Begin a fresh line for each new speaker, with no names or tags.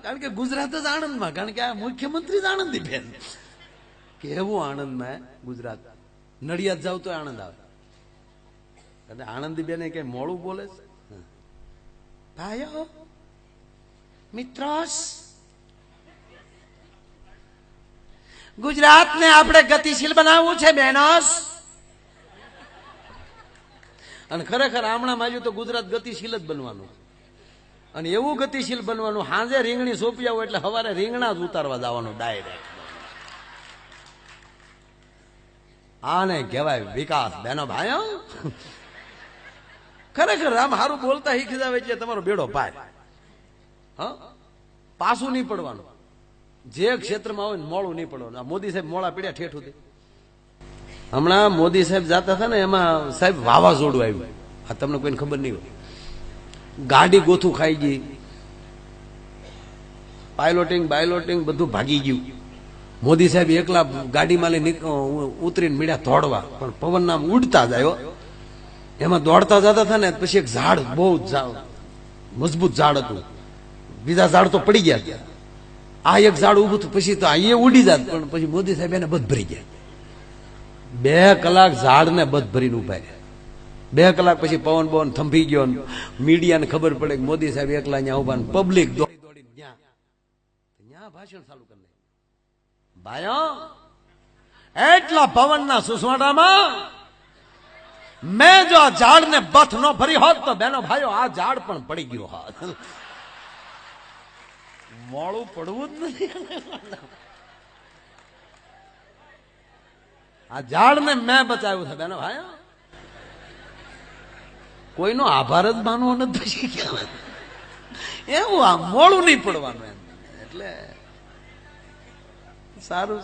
કારણ કે ગુજરાત જ આણંદમાં, કારણ કે આ મુખ્યમંત્રી જ આણંદી બેન. કેવું આણંદમાં ગુજરાત. નડિયાદ જાવ તો આણંદ આવે. અને આણંદી બેન કઈ મોડું બોલે છે. ભાઈઓ મિત્રોસ, ગુજરાતને આપણે ગતિશીલ બનાવવું છે બેનોસ. અને ખરેખર આમણા માજુ તો ગુજરાત ગતિશીલ જ બનવાનું. અને એવું ગતિશીલ બનવાનું, સાંજે રીંગણી સોંપી આવો એટલે સવારે રીંગણા જ ઉતારવા જવાનું ડાયરેક્ટ. આને કહેવાય વિકાસ બેનો ભાઈઓ. ખરેખર આમ સારું બોલતા શીખી જાવ એટલે તમારો બેડો પાય. હા, પાછું નહીં પડવાનું. જે ક્ષેત્રમાં હોય ને મોડું નહીં પડવાનું. આ મોદી સાહેબ મોડા પીડ્યા ઠેઠ સુધી. હમણાં મોદી સાહેબ જતા હતા ને, એમાં સાહેબ વાવાઝોડું આવ્યું. આ તમને કોઈને ખબર નહીં હોય. ગાડી ગોથું ખાઈ ગઈ, પાયલોટિંગ બધું ભાગી ગયું. મોદી સાહેબ એકલા ગાડીમાં લઈને ઉતરીને મીડ્યા દોડવા, પણ પવનના ઉડતા જ આવ્યો. એમાં દોડતા જતા હતા ને, પછી એક ઝાડ, બહુ મજબૂત ઝાડ હતું. બીજા ઝાડ તો પડી ગયા. આ એક ઝાડ ઉભું હતું, પછી તો એ ઉડી જાત, પણ પછી મોદી સાહેબ એને બધ ભરી ગયા. 2 કલાક ઝાડને બધ ભરીને ઉભા રહ્યા. 2 કલાક પછી પવન થંભી ગયો. મીડિયાને ખબર પડે કે મોદી સાહેબ એકલા અહીંયા ઉભા, પબ્લિક દોડી ત્યાં ભાષણ ચાલુ કરી નાખ્યું. ભાઈઓ, એટલા પવનના સુસવાટામાં મેં જો આ ઝાડને બથ ન ભરી હોત તો બેનો ભાઈઓ આ ઝાડ પણ પડી ગયો હોત. મોડું પડવું જ નથી. આ ઝાડને મેં બચાવ્યું છે બેનો ભાઈઓ. કોઈનો આભાર જ માનવો નથી. એવું આ મોડું નહીં પડવાનું એમ. એટલે સારું.